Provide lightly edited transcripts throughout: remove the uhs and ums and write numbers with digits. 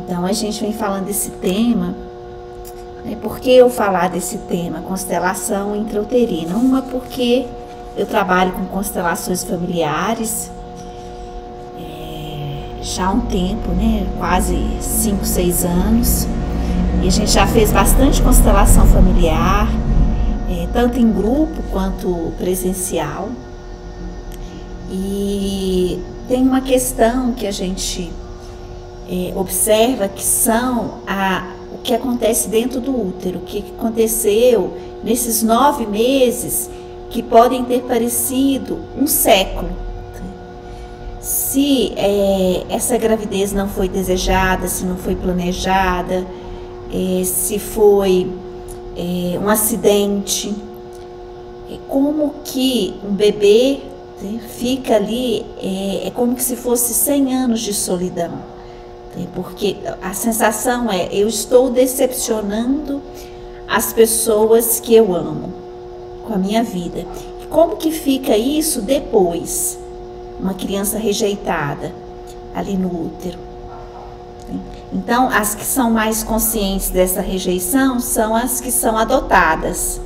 Então a gente vem falando desse tema, né? Por que eu falar desse tema, constelação intrauterina? Uma, porque eu trabalho com constelações familiares já há um tempo, né? Quase 5, 6 anos. E a gente já fez bastante constelação familiar, tanto em grupo quanto presencial. E tem uma questão que a gente observa, que são o que acontece dentro do útero, o que aconteceu nesses 9 meses, que podem ter parecido um século. Se essa gravidez não foi desejada, se não foi planejada, se foi um acidente, como que um bebê fica ali, é como que se fosse 100 anos de solidão, porque a sensação eu estou decepcionando as pessoas que eu amo com a minha vida. Como que fica isso depois? Uma criança rejeitada ali no útero. Então, as que são mais conscientes dessa rejeição são as que são adotadas.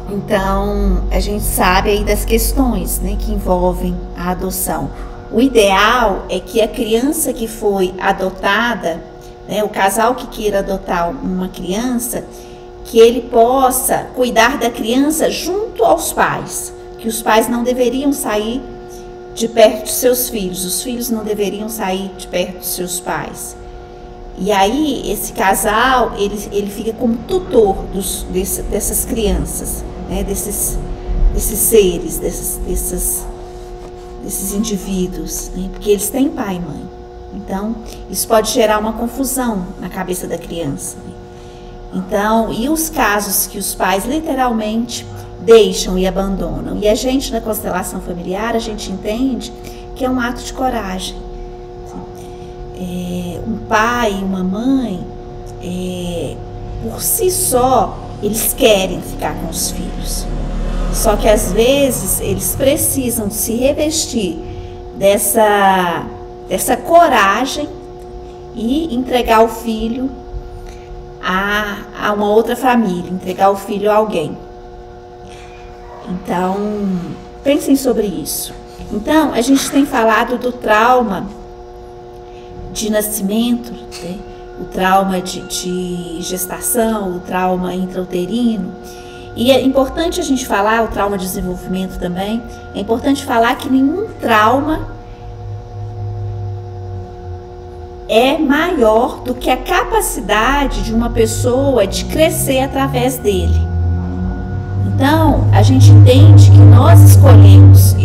Então, a gente sabe aí das questões, né, que envolvem a adoção. O ideal é que a criança que foi adotada, né, o casal que queira adotar uma criança, que ele possa cuidar da criança junto aos pais, que os pais não deveriam sair de perto de seus filhos, os filhos não deveriam sair de perto dos seus pais. E aí esse casal, ele fica como tutor dessas crianças, né, desses seres, desses indivíduos, né, porque eles têm pai e mãe. Então isso pode gerar uma confusão na cabeça da criança, né? Então, e os casos que os pais literalmente deixam e abandonam. E a gente, na constelação familiar, a gente entende que é um ato de coragem. Um pai e uma mãe, por si só, eles querem ficar com os filhos. Só que às vezes eles precisam se revestir dessa coragem e entregar o filho a uma outra família, entregar o filho a alguém. Então, pensem sobre isso. Então, a gente tem falado do trauma de nascimento, né? O trauma de gestação, o trauma intrauterino. E é importante a gente falar, o trauma de desenvolvimento também, é importante falar que nenhum trauma é maior do que a capacidade de uma pessoa de crescer através dele. Então, a gente entende que nós escolhemos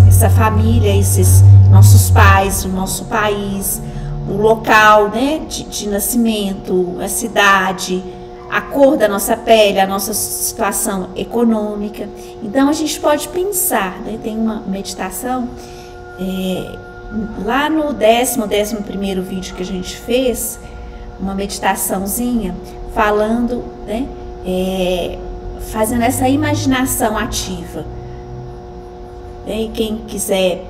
essa família, esses nossos pais, o nosso país, o local, né, de nascimento, a cidade, a cor da nossa pele, a nossa situação econômica. Então, a gente pode pensar, né, tem uma meditação, lá no 11º vídeo que a gente fez, uma meditaçãozinha falando, né, fazendo essa imaginação ativa. E quem quiser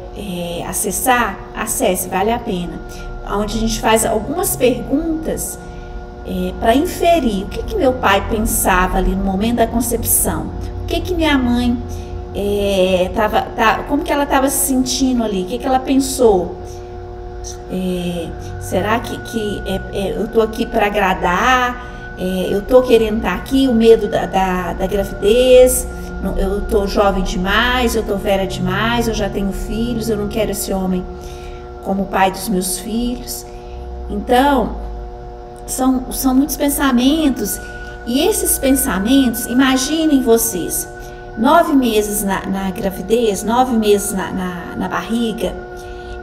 acessar, acesse, vale a pena. Onde a gente faz algumas perguntas para inferir o que meu pai pensava ali no momento da concepção, o que minha mãe como que ela estava se sentindo ali, o que ela pensou. Será que eu estou aqui para agradar, eu estou querendo estar aqui, o medo da gravidez, eu estou jovem demais, eu estou velha demais, eu já tenho filhos, eu não quero esse homem como pai dos meus filhos. Então, são muitos pensamentos, e esses pensamentos, imaginem vocês, 9 meses na gravidez, 9 meses na barriga,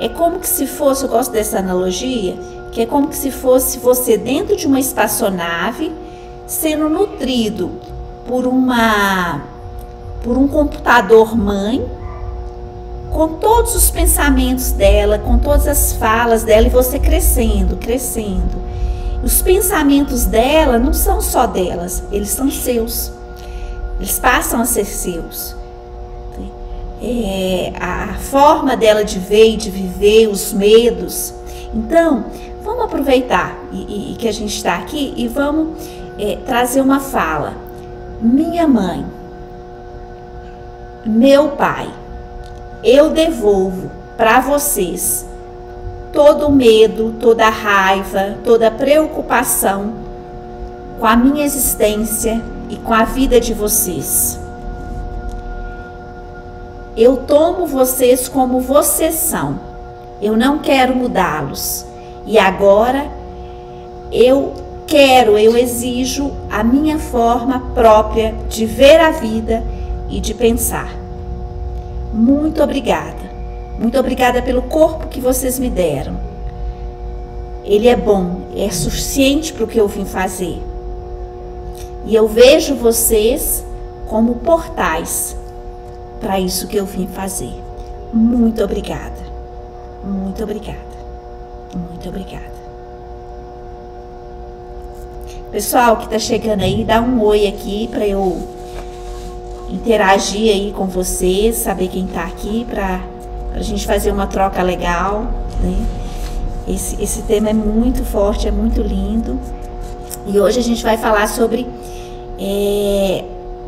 é como que se fosse, eu gosto dessa analogia, que é como que se fosse você dentro de uma espaçonave, sendo nutrido por um computador mãe, com todos os pensamentos dela, com todas as falas dela, e você crescendo. Os pensamentos dela não são só delas, eles são seus. Eles passam a ser seus. a forma dela de ver e de viver, os medos. Então, vamos aproveitar e que a gente está aqui e vamos trazer uma fala. Minha mãe, meu pai, eu devolvo para vocês todo o medo, toda a raiva, toda a preocupação com a minha existência e com a vida de vocês. Eu tomo vocês como vocês são. Eu não quero mudá-los. E agora eu exijo a minha forma própria de ver a vida e de pensar. Muito obrigada. Muito obrigada pelo corpo que vocês me deram. Ele é bom, é suficiente para o que eu vim fazer. E eu vejo vocês como portais para isso que eu vim fazer. Muito obrigada. Muito obrigada. Muito obrigada. Pessoal que está chegando aí, dá um oi aqui para eu interagir aí com vocês, saber quem está aqui, para a gente fazer uma troca legal, né? Esse tema é muito forte, é muito lindo. E hoje a gente vai falar sobre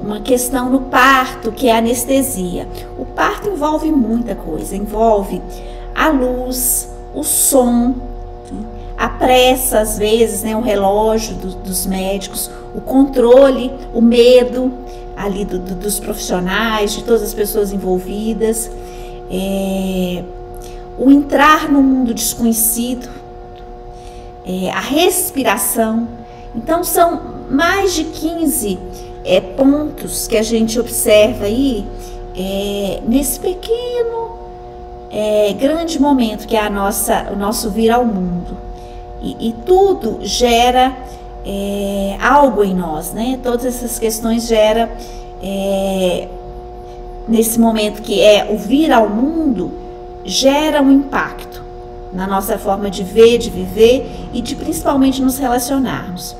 uma questão no parto, que é a anestesia. O parto envolve muita coisa, envolve a luz, o som, a pressa, às vezes, né, o relógio dos médicos, o controle, o medo ali dos profissionais, de todas as pessoas envolvidas, o entrar no mundo desconhecido, a respiração. Então são mais de 15 pontos que a gente observa aí nesse pequeno, grande momento que é o nosso vir ao mundo. E tudo gera algo em nós, né? Todas essas questões geram, nesse momento que é o vir ao mundo, gera um impacto na nossa forma de ver, de viver e de principalmente nos relacionarmos.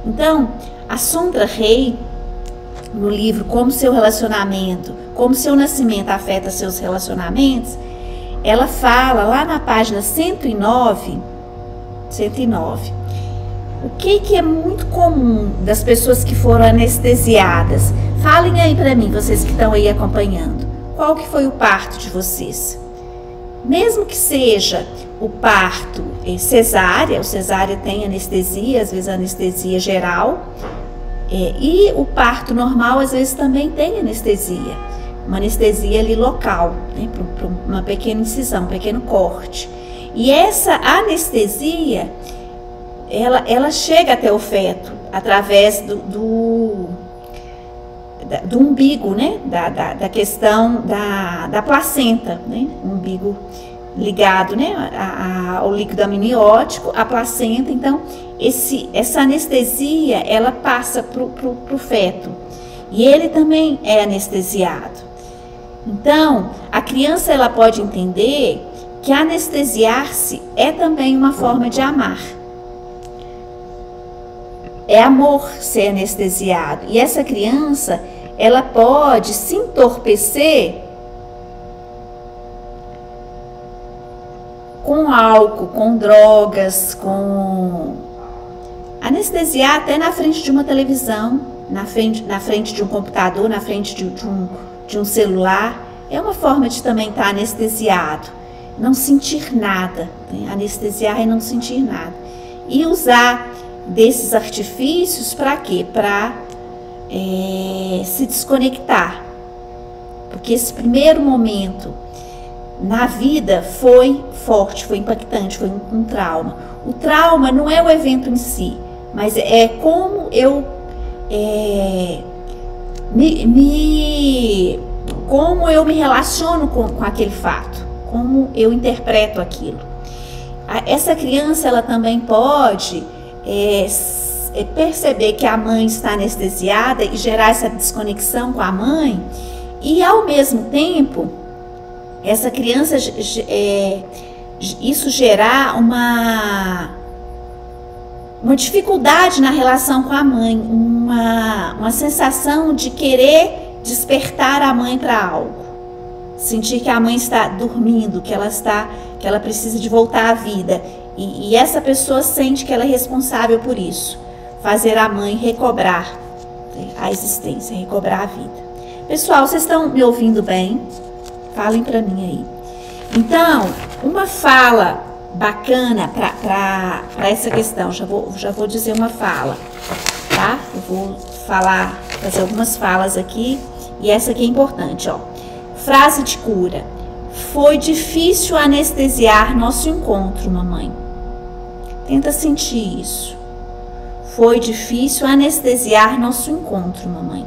Então, a Sondra Rey, no livro Como Seu Relacionamento, Como Seu Nascimento Afeta Seus Relacionamentos, ela fala lá na página 109, o que é muito comum das pessoas que foram anestesiadas. Falem aí para mim, vocês que estão aí acompanhando, qual que foi o parto de vocês? Mesmo que seja o parto cesárea, o cesárea tem anestesia, às vezes anestesia geral, e o parto normal às vezes também tem anestesia, uma anestesia ali local, né, para uma pequena incisão, um pequeno corte. E essa anestesia, ela chega até o feto através do umbigo, né? Da questão da placenta, né? O umbigo ligado, né? Ao líquido amniótico, a placenta. Então, essa anestesia, ela passa pro feto. E ele também é anestesiado. Então, a criança, ela pode entender que anestesiar-se é também uma forma de amar. É amor ser anestesiado. E essa criança, ela pode se entorpecer com álcool, com drogas, com anestesiar até na frente de uma televisão, na frente de um computador, na frente de um celular. É uma forma de também estar anestesiado, não sentir nada, né? Anestesiar é não sentir nada. E usar desses artifícios para quê? Para se desconectar. Porque esse primeiro momento na vida foi forte, foi impactante, foi um trauma. O trauma não é o evento em si, mas é como eu como eu me relaciono com aquele fato, como eu interpreto aquilo. Essa criança, ela também pode perceber que a mãe está anestesiada e gerar essa desconexão com a mãe, e ao mesmo tempo essa criança, isso gerar uma dificuldade na relação com a mãe, uma sensação de querer despertar a mãe para algo, sentir que a mãe está dormindo, que ela precisa de voltar à vida. E essa pessoa sente que ela é responsável por isso. Fazer a mãe recobrar a existência, recobrar a vida. Pessoal, vocês estão me ouvindo bem? Falem para mim aí. Então, uma fala bacana para essa questão, já vou dizer uma fala, tá? Eu vou fazer algumas falas aqui, e essa aqui é importante, ó. Frase de cura. Foi difícil anestesiar nosso encontro, mamãe. Tenta sentir isso. Foi difícil anestesiar nosso encontro, mamãe.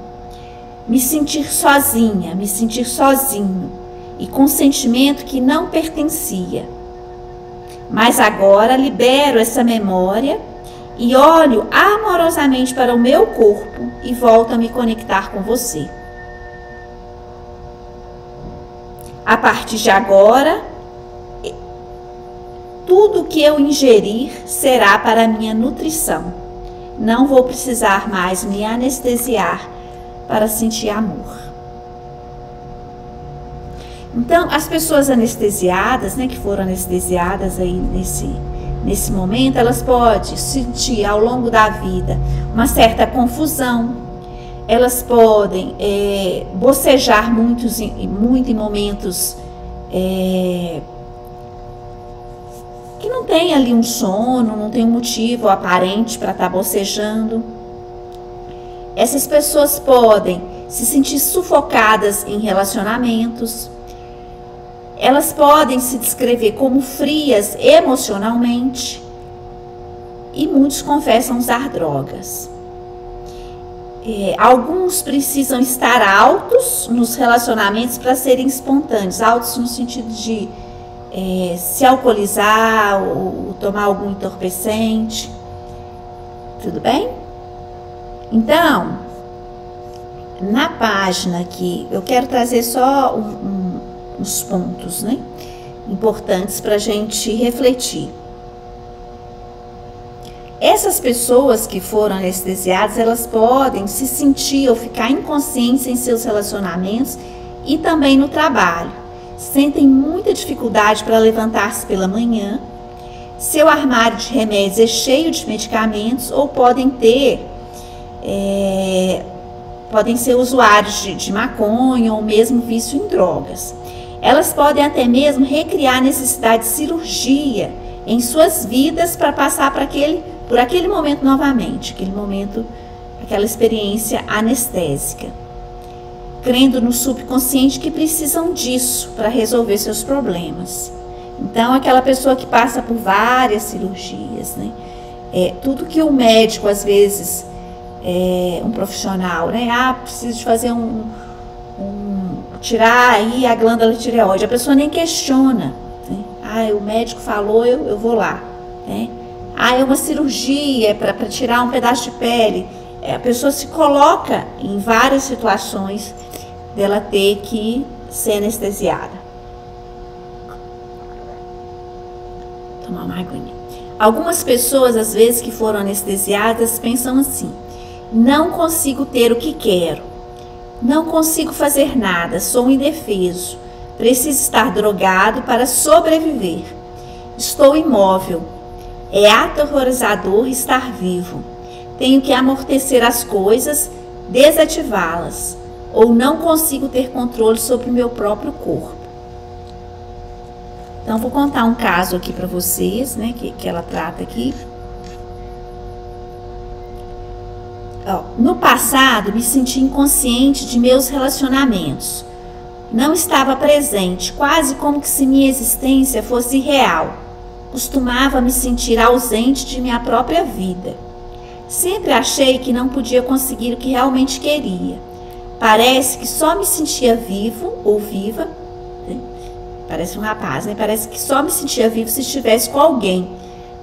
Me sentir sozinha, me sentir sozinho e com sentimento que não pertencia. Mas agora libero essa memória e olho amorosamente para o meu corpo e volto a me conectar com você. A partir de agora, tudo que eu ingerir será para minha nutrição. Não vou precisar mais me anestesiar para sentir amor. Então, as pessoas anestesiadas, né, que foram anestesiadas aí nesse momento, elas podem sentir ao longo da vida uma certa confusão. Elas podem bocejar muito em momentos que não tem ali um sono, não tem um motivo aparente para estar bocejando. Essas pessoas podem se sentir sufocadas em relacionamentos. Elas podem se descrever como frias emocionalmente. E muitos confessam usar drogas. Alguns precisam estar altos nos relacionamentos para serem espontâneos. Altos no sentido de se alcoolizar ou tomar algum entorpecente. Tudo bem? Então, na página aqui, eu quero trazer só uns pontos, né, importantes para a gente refletir. Essas pessoas que foram anestesiadas, elas podem se sentir ou ficar inconscientes em seus relacionamentos e também no trabalho. Sentem muita dificuldade para levantar-se pela manhã. Seu armário de remédios é cheio de medicamentos ou podem ser usuários de maconha ou mesmo vício em drogas. Elas podem até mesmo recriar a necessidade de cirurgia em suas vidas para passar por aquele momento novamente, aquela experiência anestésica, crendo no subconsciente que precisam disso para resolver seus problemas. Então, aquela pessoa que passa por várias cirurgias, né? Tudo que o médico, às vezes, um profissional, né? Preciso de fazer tirar aí a glândula tireoide. A pessoa nem questiona, né? O médico falou, eu vou lá, né? É uma cirurgia para tirar um pedaço de pele. A pessoa se coloca em várias situações dela ter que ser anestesiada. Tomar uma aguinha. Algumas pessoas, às vezes, que foram anestesiadas, pensam assim: não consigo ter o que quero, não consigo fazer nada, sou indefeso, preciso estar drogado para sobreviver, estou imóvel, é aterrorizador estar vivo, tenho que amortecer as coisas, desativá-las, ou não consigo ter controle sobre o meu próprio corpo. Então, vou contar um caso aqui para vocês, né, que ela trata aqui. No passado, me senti inconsciente de meus relacionamentos. Não estava presente, quase como se minha existência fosse real. Costumava me sentir ausente de minha própria vida. Sempre achei que não podia conseguir o que realmente queria. Parece que só me sentia vivo ou viva. Parece um rapaz, né? Parece que só me sentia vivo se estivesse com alguém.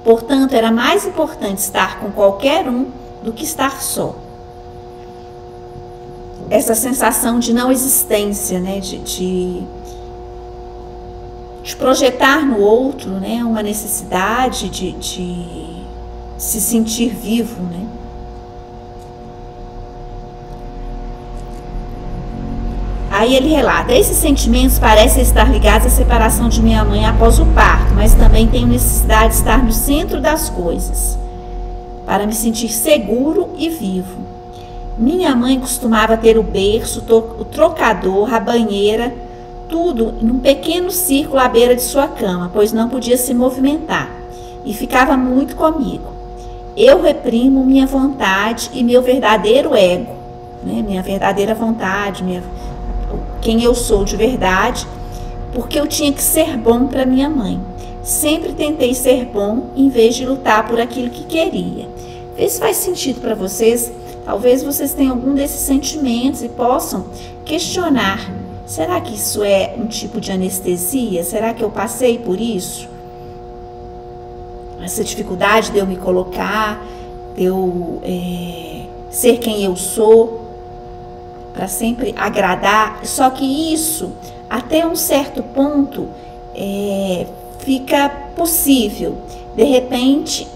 Portanto, era mais importante estar com qualquer um do que estar só. Essa sensação de não existência, né? De projetar no outro, né? Uma necessidade de se sentir vivo, né? Aí ele relata: esses sentimentos parecem estar ligados à separação de minha mãe após o parto, mas também tenho necessidade de estar no centro das coisas, para me sentir seguro e vivo. Minha mãe costumava ter o berço, o trocador, a banheira, tudo num pequeno círculo à beira de sua cama, pois não podia se movimentar, e ficava muito comigo. Eu reprimo minha vontade e meu verdadeiro ego, né? Minha verdadeira vontade, quem eu sou de verdade, porque eu tinha que ser bom para minha mãe. Sempre tentei ser bom em vez de lutar por aquilo que queria. Vê se faz sentido para vocês. Talvez vocês tenham algum desses sentimentos e possam questionar: será que isso é um tipo de anestesia? Será que eu passei por isso? Essa dificuldade de eu me colocar, de eu ser quem eu sou, para sempre agradar. Só que isso, até um certo ponto, fica possível. De repente,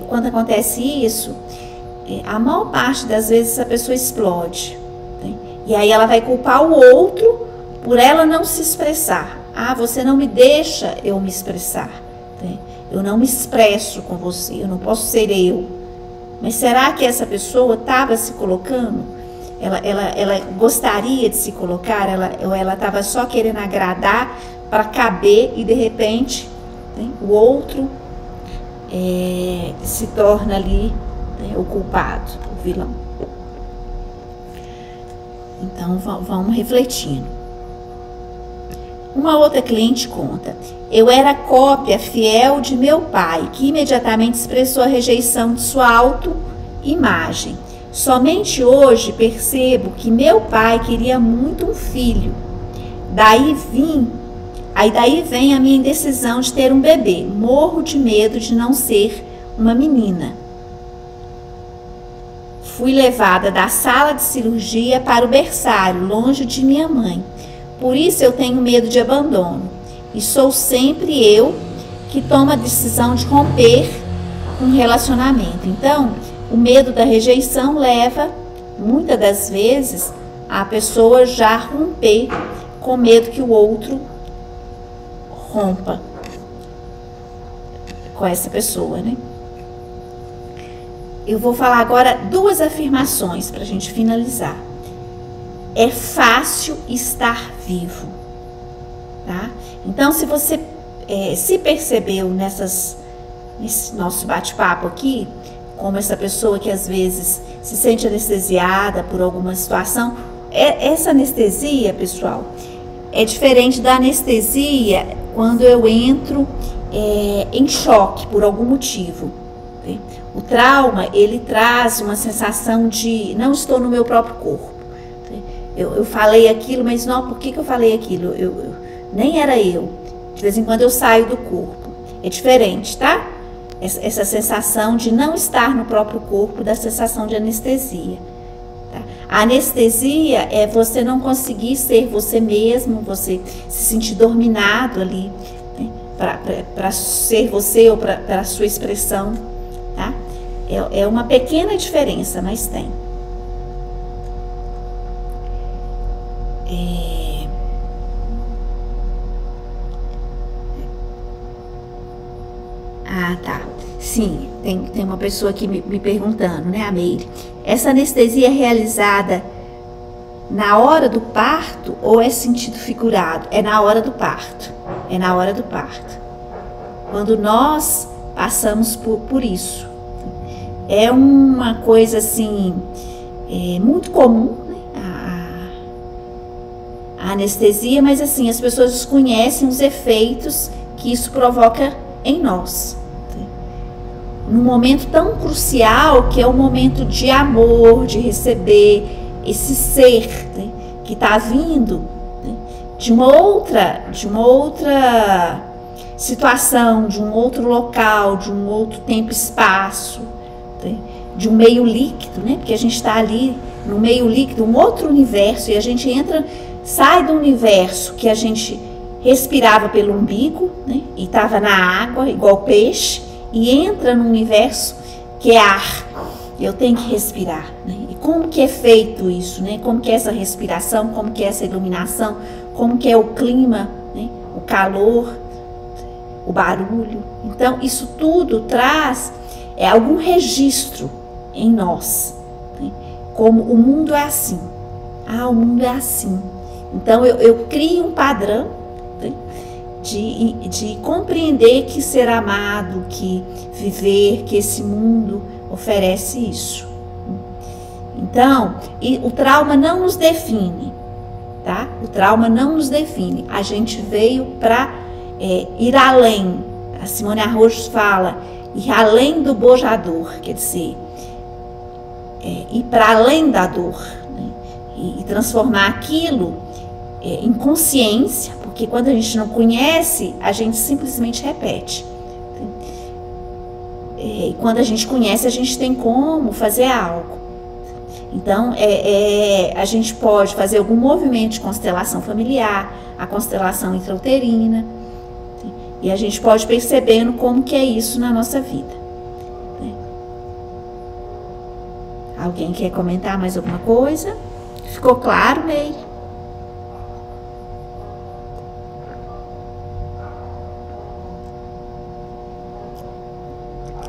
quando acontece isso, a maior parte das vezes a pessoa explode, né? E aí ela vai culpar o outro por ela não se expressar. Ah, você não me deixa eu me expressar, né? Eu não me expresso com você, eu não posso ser eu. Mas será que essa pessoa estava se colocando? Ela gostaria de se colocar? Ou ela estava só querendo agradar para caber e de repente, né, o outro se torna ali, né, o culpado, o vilão. Então vamos refletindo. Uma outra cliente conta: eu era cópia fiel de meu pai, que imediatamente expressou a rejeição de sua autoimagem. Somente hoje percebo que meu pai queria muito um filho. Daí vem a minha indecisão de ter um bebê. Morro de medo de não ser uma menina. Fui levada da sala de cirurgia para o berçário, longe de minha mãe. Por isso eu tenho medo de abandono. E sou sempre eu que tomo a decisão de romper um relacionamento. Então, o medo da rejeição leva, muitas das vezes, a pessoa já romper com medo que o outro rompa com essa pessoa, né? Eu vou falar agora duas afirmações para a gente finalizar. É fácil estar vivo, tá? Então, se você se percebeu nesse nosso bate-papo aqui, como essa pessoa que às vezes se sente anestesiada por alguma situação, essa anestesia, pessoal, é diferente da anestesia quando eu entro em choque por algum motivo. Né? O trauma, ele traz uma sensação de não estou no meu próprio corpo. Né? Eu falei aquilo, mas não, por que eu falei aquilo? Nem era eu. De vez em quando eu saio do corpo. É diferente, tá? Essa sensação de não estar no próprio corpo da sensação de anestesia. Tá? A anestesia é você não conseguir ser você mesmo, você se sentir dominado ali, né? Para ser você ou para a sua expressão. Tá? É uma pequena diferença, mas tem. Ah, tá. Sim, tem uma pessoa aqui me perguntando, né, a Meire? Essa anestesia é realizada na hora do parto ou é sentido figurado? É na hora do parto. É na hora do parto. Quando nós passamos por isso. É uma coisa assim, muito comum, né, a anestesia, mas assim, as pessoas desconhecem os efeitos que isso provoca em nós. Num momento tão crucial que é o momento de amor, de receber esse ser, né, que está vindo, né, de uma outra situação, de um outro local, de um outro tempo e espaço, né, de um meio líquido, né, porque a gente está ali no meio líquido, um outro universo, e a gente sai do universo que a gente respirava pelo umbigo, né, e estava na água, igual peixe, e entra no universo que é ar. Eu tenho que respirar, né? E como que é feito isso, né? Como que é essa respiração, como que é essa iluminação, como que é o clima, né? O calor, o barulho. Então, isso tudo traz algum registro em nós, né? Como o mundo é assim. O mundo é assim. Então, eu crio um padrão, né? de compreender que ser amado, que viver, que esse mundo oferece isso. Então, o trauma não nos define, tá? O trauma não nos define. A gente veio para ir além. A Simone Arrojo fala, ir além do bojador, quer dizer, ir para além da dor, né? E transformar aquilo em consciência, porque quando a gente não conhece, a gente simplesmente repete. E quando a gente conhece, a gente tem como fazer algo. Então, a gente pode fazer algum movimento de constelação familiar, a constelação intrauterina, e a gente pode percebendo como que é isso na nossa vida. Alguém quer comentar mais alguma coisa? Ficou claro, Ney?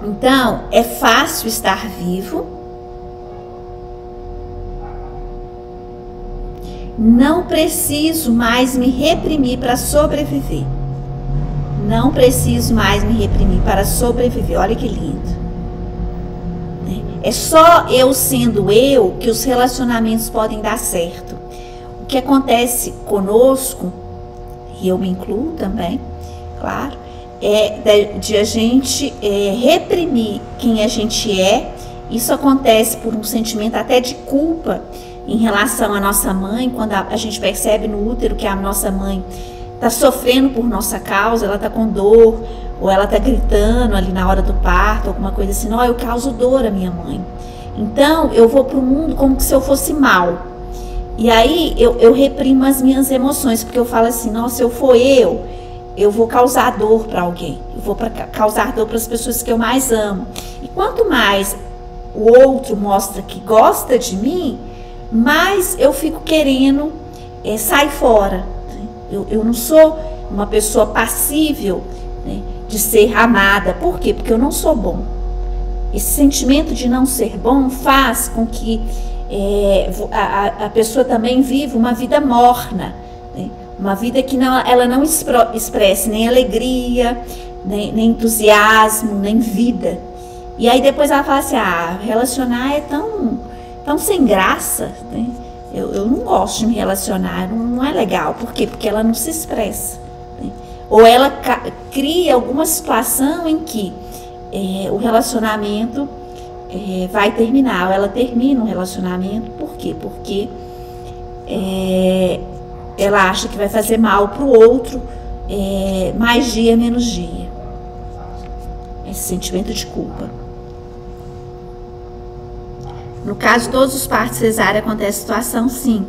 Então, é fácil estar vivo. Não preciso mais me reprimir para sobreviver. Não preciso mais me reprimir para sobreviver. Olha que lindo. É só eu sendo eu que os relacionamentos podem dar certo. O que acontece conosco, e eu me incluo também, claro, de a gente reprimir quem a gente é. Isso acontece por um sentimento até de culpa em relação à nossa mãe, quando a gente percebe no útero que a nossa mãe está sofrendo por nossa causa, ela está com dor, ou ela está gritando ali na hora do parto, alguma coisa assim, não, eu causo dor à minha mãe. Então, eu vou para o mundo como se eu fosse mal. E aí, eu reprimo as minhas emoções, porque eu falo assim, nossa, se eu for eu vou causar dor para alguém, eu vou causar dor para as pessoas que eu mais amo. E quanto mais o outro mostra que gosta de mim, mais eu fico querendo sair fora. Né? Eu não sou uma pessoa passível, né, de ser amada. Por quê? Porque eu não sou bom. Esse sentimento de não ser bom faz com que a pessoa também viva uma vida morna, né? Uma vida que ela não expresse nem alegria, nem entusiasmo, nem vida. E aí depois ela fala assim, relacionar é tão sem graça, né? Eu não gosto de me relacionar, não é legal. Por quê? Porque ela não se expressa, né? Ou ela cria alguma situação em que o relacionamento vai terminar, ou ela termina um relacionamento. Por quê? Porque ela acha que vai fazer mal para o outro, mais dia, menos dia. Esse sentimento de culpa. No caso, todos os partos cesárea acontece situação, sim.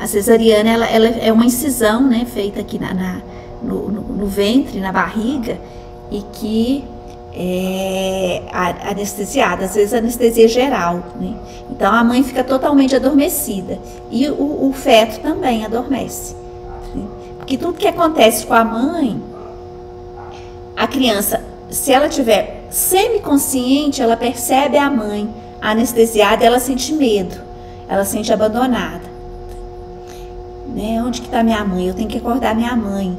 A cesariana, ela é uma incisão, né, feita aqui no ventre, na barriga, e que é anestesiada, às vezes anestesia geral, né? Então a mãe fica totalmente adormecida e o feto também adormece, né? Porque tudo que acontece com a mãe, a criança, se ela tiver semiconsciente, ela percebe a mãe anestesiada, ela sente medo, ela sente abandonada, né? Onde que está minha mãe? Eu tenho que acordar minha mãe.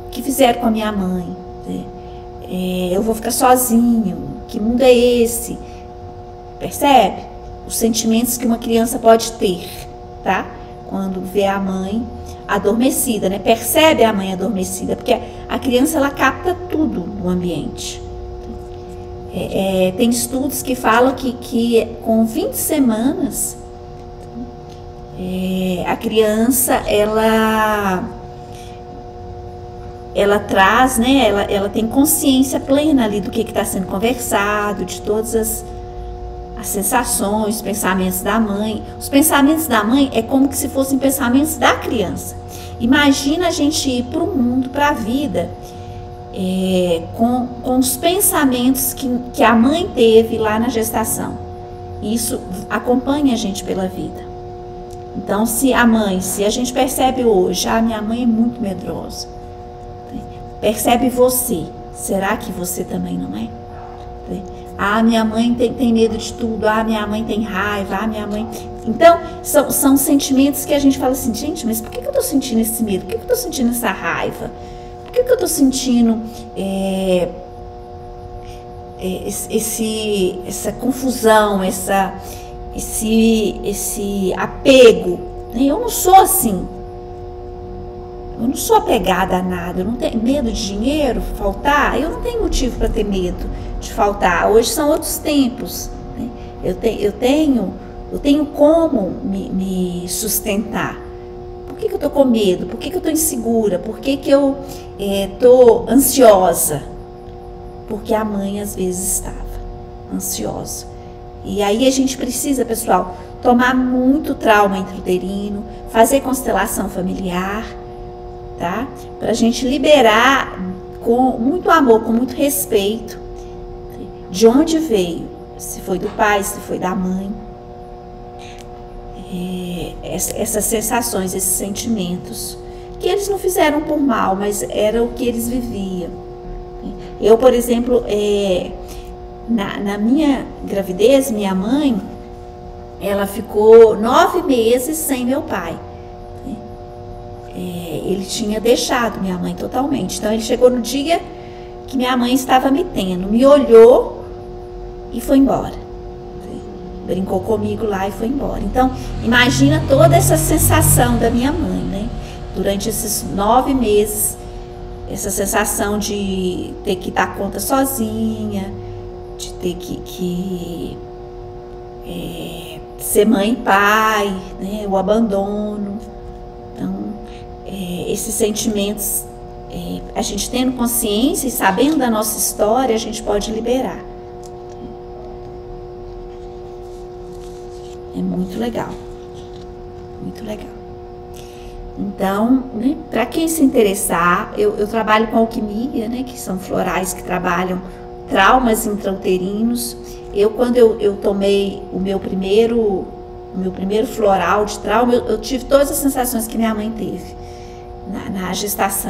O que fizeram com a minha mãe? Né? Eu vou ficar sozinho. Que mundo é esse? Percebe? Os sentimentos que uma criança pode ter, tá? Quando vê a mãe adormecida, né? Percebe a mãe adormecida, porque a criança, ela capta tudo no ambiente. Tem estudos que falam que com 20 semanas a criança ela traz, né? Ela tem consciência plena ali do que está sendo conversado, de todas as sensações, os pensamentos da mãe. Os pensamentos da mãe é como que se fossem pensamentos da criança. Imagina a gente ir para o mundo, para a vida, com os pensamentos que a mãe teve lá na gestação. isso acompanha a gente pela vida. Então, se a gente percebe hoje, minha mãe é muito medrosa, percebe você, será que você também não é? Minha mãe tem medo de tudo, minha mãe tem raiva, minha mãe... Então, são sentimentos que a gente fala assim, gente, mas por que eu tô sentindo esse medo? Por que eu tô sentindo essa raiva? Por que eu tô sentindo essa confusão, esse apego? Eu não sou assim. Eu não sou apegada a nada, eu não tenho medo de dinheiro faltar, eu não tenho motivo para ter medo de faltar. Hoje são outros tempos, né? Eu tenho como me sustentar. Por que eu estou com medo? Por que eu estou insegura? Por que eu estou ansiosa? Porque a mãe às vezes estava ansiosa. E aí a gente precisa, pessoal, tomar muito trauma intrauterino, fazer constelação familiar, tá? Para a gente liberar com muito amor, com muito respeito, de onde veio, se foi do pai, se foi da mãe, essas sensações, esses sentimentos, que eles não fizeram por mal, mas era o que eles viviam. Eu, por exemplo, na minha gravidez, minha mãe, ela ficou 9 meses sem meu pai. Ele tinha deixado minha mãe totalmente. Então ele chegou no dia que minha mãe estava me tendo, me olhou e foi embora. Brincou comigo lá e foi embora. Então imagina toda essa sensação da minha mãe, né? Durante esses 9 meses, essa sensação de ter que dar conta sozinha, de ter que ser mãe e pai, né? O abandono. Então esses sentimentos, a gente tendo consciência e sabendo da nossa história, a gente pode liberar. É muito legal, muito legal. Então, né, para quem se interessar, eu trabalho com alquimia, né, que são florais que trabalham traumas intrauterinos. Quando eu tomei o meu primeiro floral de trauma, eu tive todas as sensações que minha mãe teve na gestação.